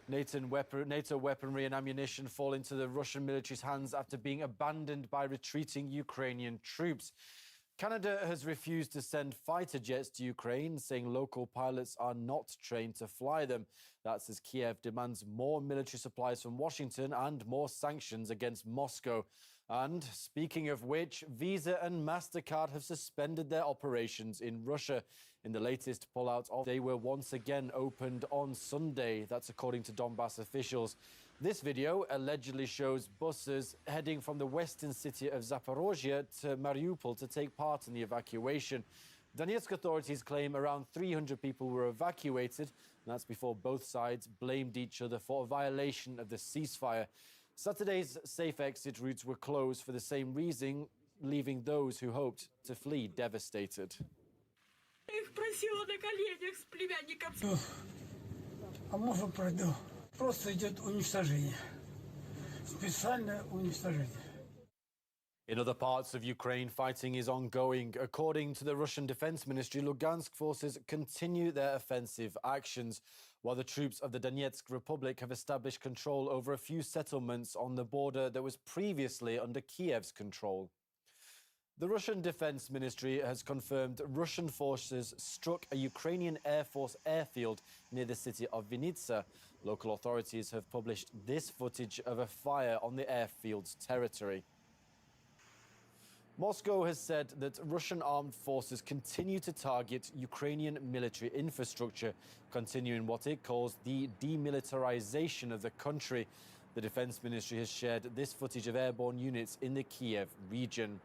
NATO weaponry and ammunition fall into the Russian military's hands after being abandoned by retreating Ukrainian troops. Canada has refused to send fighter jets to Ukraine, saying local pilots are not trained to fly them. That's as Kyiv demands more military supplies from Washington and more sanctions against Moscow. And speaking of which, Visa and MasterCard have suspended their operations in Russia. In the latest pullout, they were once again opened on Sunday. That's according to Donbass officials. This video allegedly shows buses heading from the western city of Zaporozhye to Mariupol to take part in the evacuation. Donetsk authorities claim around 300 people were evacuated, and that's before both sides blamed each other for a violation of the ceasefire. Saturday's safe exit routes were closed for the same reason, leaving those who hoped to flee devastated. Их просила на коленях с племянником. А можно пройду? Просто идет уничтожение. Специальное уничтожение. In other parts of Ukraine, fighting is ongoing. According to the Russian Defense Ministry, Lugansk forces continue their offensive actions, while the troops of the Donetsk Republic have established control over a few settlements on the border that was previously under Kyiv's control. The Russian Defense Ministry has confirmed Russian forces struck a Ukrainian Air Force airfield near the city of Vinnytsia. Local authorities have published this footage of a fire on the airfield's territory. Moscow has said that Russian armed forces continue to target Ukrainian military infrastructure, continuing what it calls the demilitarization of the country. The Defense Ministry has shared this footage of airborne units in the Kyiv region.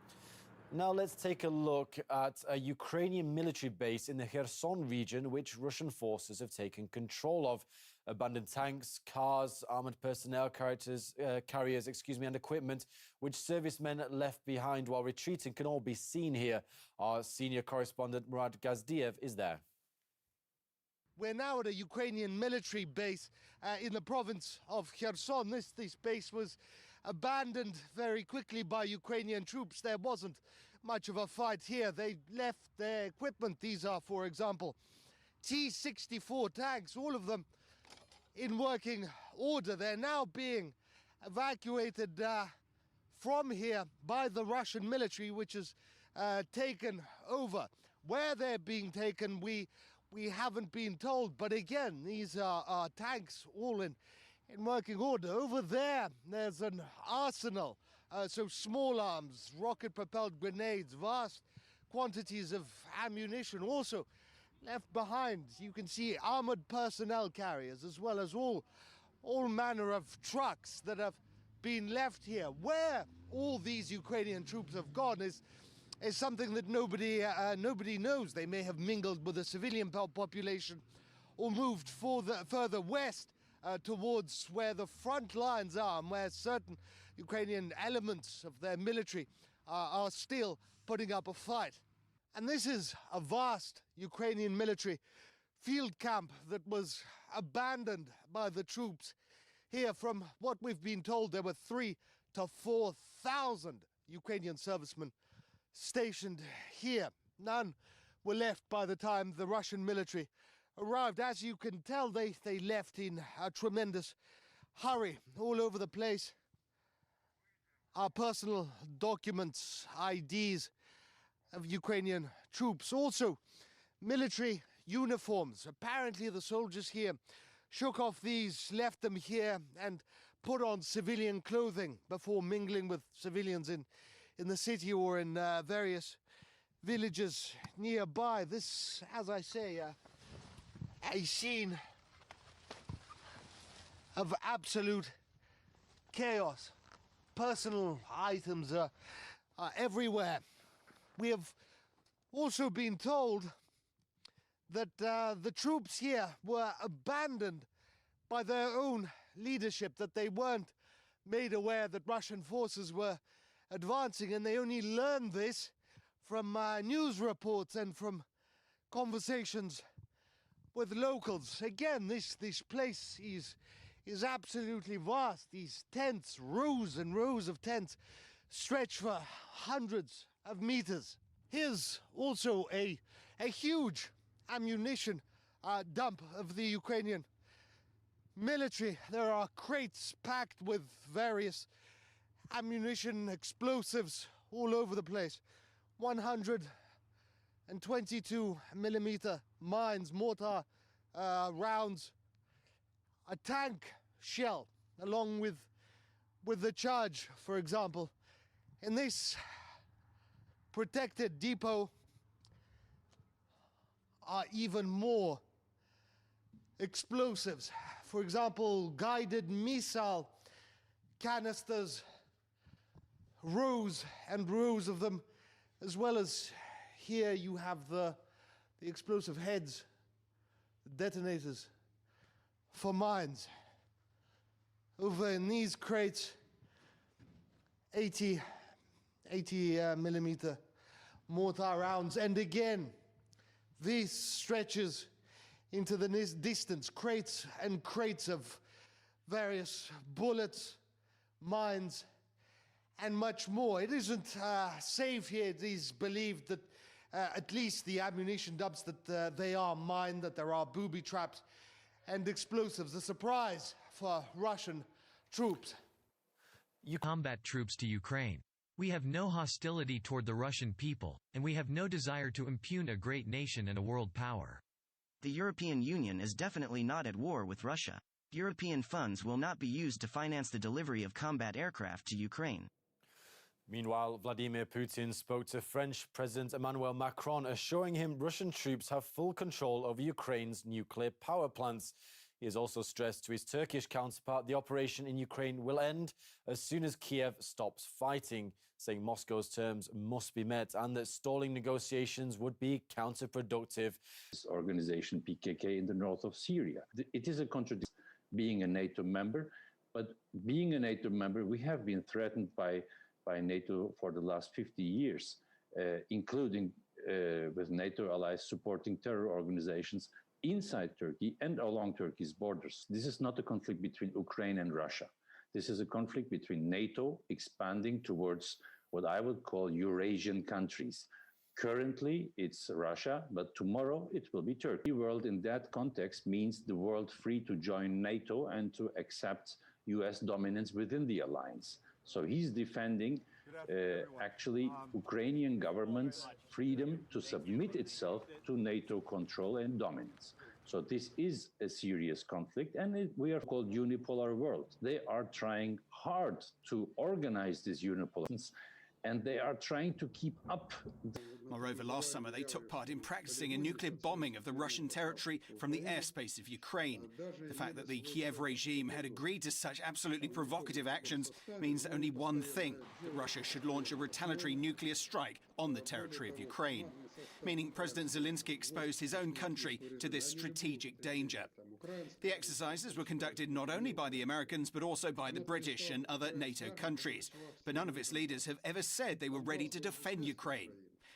Now let's take a look at a Ukrainian military base in the Kherson region, which Russian forces have taken control of. Abandoned tanks, cars, armoured personnel carriers, and equipment which servicemen left behind while retreating can all be seen here. Our senior correspondent Murad Gazdiev is there. We're now at a Ukrainian military base in the province of Kherson. This base was abandoned very quickly by Ukrainian troops. There wasn't much of a fight here. They left their equipment. These are, for example, T-64 tanks, all of them in working order. They're now being evacuated from here by the Russian military, which has taken over. Where they're being taken, we haven't been told, but again, these are tanks all in working order. Over there's an arsenal, so small arms, rocket-propelled grenades, vast quantities of ammunition also left behind. You can see armored personnel carriers, as well as all manner of trucks that have been left here. Where all these Ukrainian troops have gone is something that nobody knows. They may have mingled with the civilian population or moved further west towards where the front lines are and where certain Ukrainian elements of their military are still putting up a fight. And this is a vast Ukrainian military field camp that was abandoned by the troops. Here, from what we've been told, there were 3,000 to 4,000 Ukrainian servicemen stationed here. None were left by the time the Russian military arrived. As you can tell, they left in a tremendous hurry. All over the place are personal documents, IDs of Ukrainian troops. Also, military uniforms. Apparently the soldiers here shook off these, left them here, and put on civilian clothing before mingling with civilians in the city or in various villages nearby. This, as I say, a scene of absolute chaos. Personal items are everywhere. We have also been told that the troops here were abandoned by their own leadership, that they weren't made aware that Russian forces were advancing, and they only learned this from news reports and from conversations with locals. Again, this place is absolutely vast. These tents, rows and rows of tents, stretch for hundreds of meters. Here's also a huge ammunition dump of the Ukrainian military. There are crates packed with various ammunition, explosives all over the place. 122 millimeter mines, mortar rounds, a tank shell, along with the charge, for example. In this protected depot are even more explosives. For example, guided missile canisters, rows and rows of them, as well as here you have the explosive heads, the detonators for mines. Over in these crates, 80 millimeter mortar rounds, and again, this stretches into the distance, crates and crates of various bullets, mines, and much more. It isn't safe here. It is believed that at least the ammunition dumps, that they are mined, that there are booby traps and explosives. A surprise for Russian troops. Combat troops to Ukraine. We have no hostility toward the Russian people, and we have no desire to impugn a great nation and a world power. The European Union is definitely not at war with Russia. European funds will not be used to finance the delivery of combat aircraft to Ukraine. Meanwhile, Vladimir Putin spoke to French President Emmanuel Macron, assuring him Russian troops have full control over Ukraine's nuclear power plants. He has also stressed to his Turkish counterpart the operation in Ukraine will end as soon as Kyiv stops fighting, saying Moscow's terms must be met and that stalling negotiations would be counterproductive. This organization PKK in the north of Syria. It is a contradiction being a NATO member, but being a NATO member, we have been threatened by NATO for the last 50 years, including with NATO allies supporting terror organizations inside Turkey and along Turkey's borders. This is not a conflict between Ukraine and Russia. This is a conflict between NATO expanding towards what I would call Eurasian countries. Currently, it's Russia, but tomorrow it will be Turkey. The world in that context means the world free to join NATO and to accept US dominance within the alliance. So he's defending actually Ukrainian government's freedom to submit itself to NATO control and dominance. So this is a serious conflict, and we are called unipolar world. They are trying hard to organize this unipolar, and they are trying to keep up. Moreover, last summer they took part in practicing a nuclear bombing of the Russian territory from the airspace of Ukraine. The fact that the Kyiv regime had agreed to such absolutely provocative actions means only one thing: that Russia should launch a retaliatory nuclear strike on the territory of Ukraine, meaning President Zelensky exposed his own country to this strategic danger. The exercises were conducted not only by the Americans but also by the British and other NATO countries, but none of its leaders have ever said they were ready to defend Ukraine.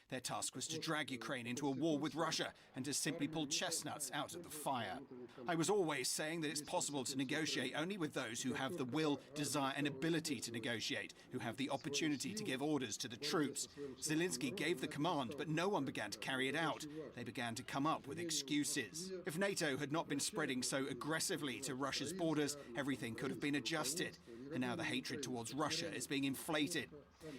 Their task was to drag Ukraine into a war with Russia and to simply pull chestnuts out of the fire. I was always saying that it's possible to negotiate only with those who have the will, desire and ability to negotiate, who have the opportunity to give orders to the troops. Zelensky gave the command, but no one began to carry it out. They began to come up with excuses. If NATO had not been spreading so aggressively to Russia's borders, everything could have been adjusted. And now the hatred towards Russia is being inflated.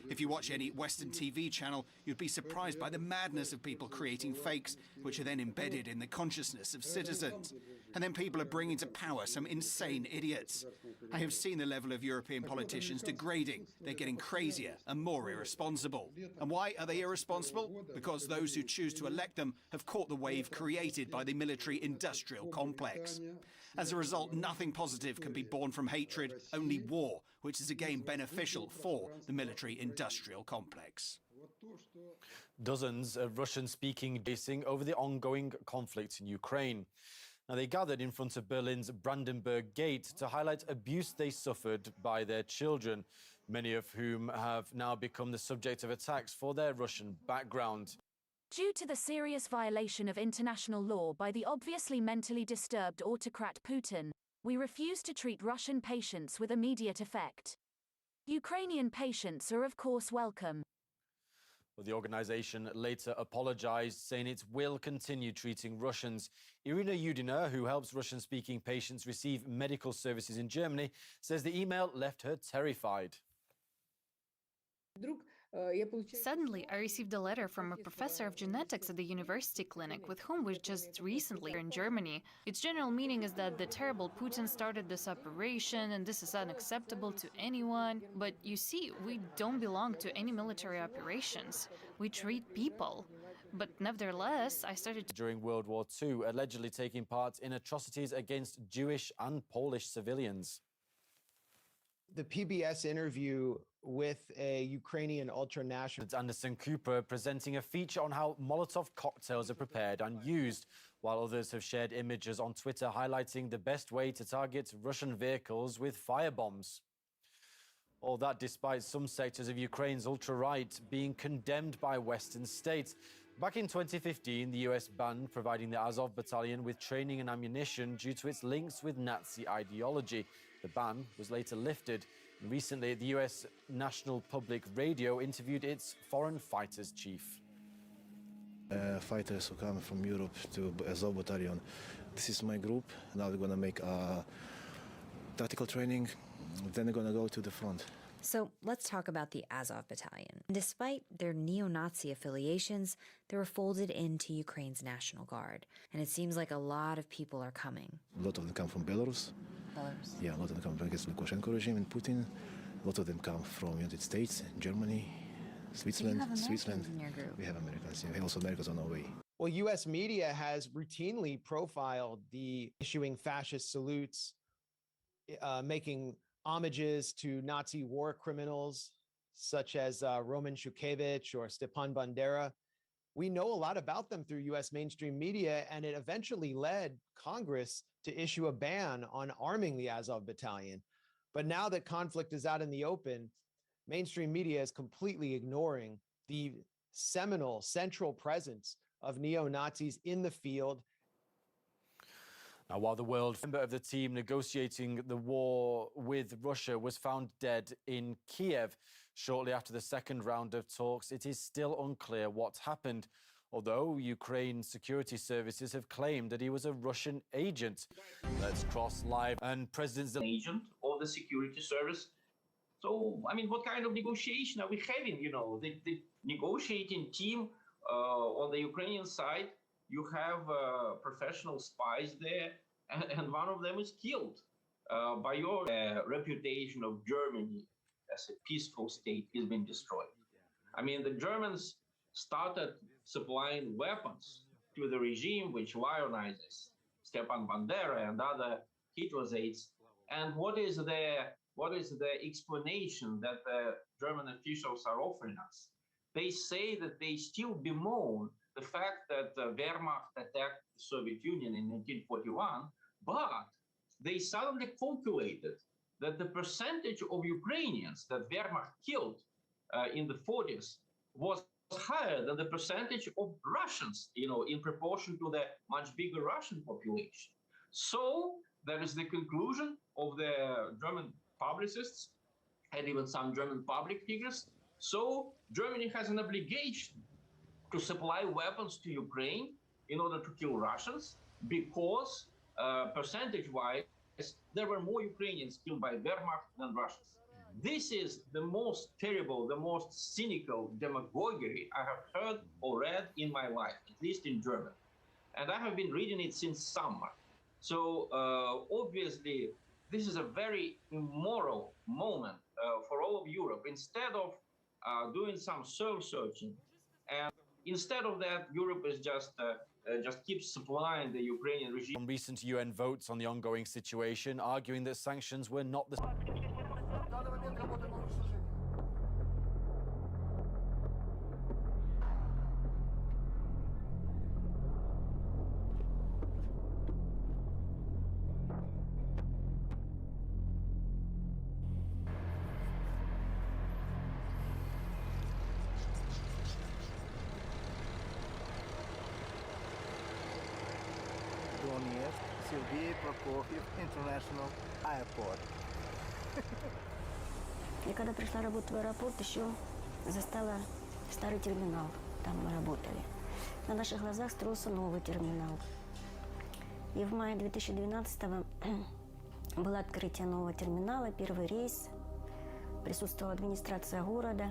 If you watch any Western TV channel, you'd be surprised by the madness of people creating fakes, which are then embedded in the consciousness of citizens. And then people are bringing to power some insane idiots. I have seen the level of European politicians degrading. They're getting crazier and more irresponsible. And why are they irresponsible? Because those who choose to elect them have caught the wave created by the military-industrial complex. As a result, nothing positive can be born from hatred, only war, which is again beneficial for the military-industrial complex. Dozens of Russian-speaking racing over the ongoing conflict in Ukraine. Now, they gathered in front of Berlin's Brandenburg Gate to highlight abuse they suffered by their children, many of whom have now become the subject of attacks for their Russian background. Due to the serious violation of international law by the obviously mentally disturbed autocrat Putin, we refuse to treat Russian patients with immediate effect. Ukrainian patients are of course welcome. Well, the organization later apologized, saying it will continue treating Russians. Irina Yudina, who helps Russian-speaking patients receive medical services in Germany, says the email left her terrified. Suddenly, I received a letter from a professor of genetics at the university clinic with whom we just recently in Germany. Its general meaning is that the terrible Putin started this operation and this is unacceptable to anyone. But you see, we don't belong to any military operations. We treat people. But nevertheless, I started During World War II, allegedly taking part in atrocities against Jewish and Polish civilians. The PBS interview with a Ukrainian ultranational. It's Anderson Cooper presenting a feature on how Molotov cocktails are prepared and used, while others have shared images on Twitter highlighting the best way to target Russian vehicles with firebombs. All that despite some sectors of Ukraine's ultra-right being condemned by Western states. Back in 2015, the US banned providing the Azov battalion with training and ammunition due to its links with Nazi ideology. The ban was later lifted. Recently, the US National Public Radio interviewed its foreign fighters chief. Fighters who come from Europe to Azov battalion. This is my group. Now we're going to make tactical training. Then they're going to go to the front. So let's talk about the Azov battalion. Despite their neo-Nazi affiliations, they were folded into Ukraine's National Guard. And it seems like a lot of people are coming. A lot of them come from Belarus. Belarus? Yeah, a lot of them come from the Lukashenko regime and Putin. A lot of them come from the United States, Germany, Switzerland. So you have Americans in your group. We have Americans. We have also Americans on our way. Well, U.S. media has routinely profiled the issuing fascist salutes, making homages to Nazi war criminals such as Roman Shukevich or Stepan Bandera. We know a lot about them through U.S. mainstream media, and it eventually led Congress to issue a ban on arming the Azov battalion. But now that conflict is out in the open, mainstream media is completely ignoring the seminal central presence of neo-Nazis in the field. Now, while the world member of the team negotiating the war with Russia was found dead in Kyiv shortly after the second round of talks, it is still unclear what happened, although Ukraine's security services have claimed that he was a Russian agent. Let's cross live. And President Zelensky, agent of the security service. So, I mean, what kind of negotiation are we having? You know, the negotiating team on the Ukrainian side, you have professional spies there, and one of them is killed. By your reputation of Germany as a peaceful state has been destroyed. I mean, the Germans started supplying weapons to the regime which lionizes Stepan Bandera and other Hitler's aides. And what is the explanation that the German officials are offering us? They say that they still bemoan the fact that the Wehrmacht attacked the Soviet Union in 1941, but they suddenly calculated that the percentage of Ukrainians that Wehrmacht killed in the 40s was higher than the percentage of Russians, you know, in proportion to the much bigger Russian population. So that is the conclusion of the German publicists and even some German public figures. So Germany has an obligation to supply weapons to Ukraine in order to kill Russians, because percentage-wise, there were more Ukrainians killed by Wehrmacht than Russians. This is the most terrible, the most cynical demagoguery I have heard or read in my life, at least in German. And I have been reading it since summer. So obviously, this is a very immoral moment for all of Europe. Instead of doing some soul-searching, and instead of that, Europe is just keeps supplying the Ukrainian regime. On recent UN votes on the ongoing situation, arguing that sanctions were not the... International Airport. Я когда пришла работать в аэропорт, еще застала старый терминал, там мы работали. На наших глазах строился новый терминал. И в мае 2012-го было открытие нового терминала, первый рейс. Присутствовала администрация города,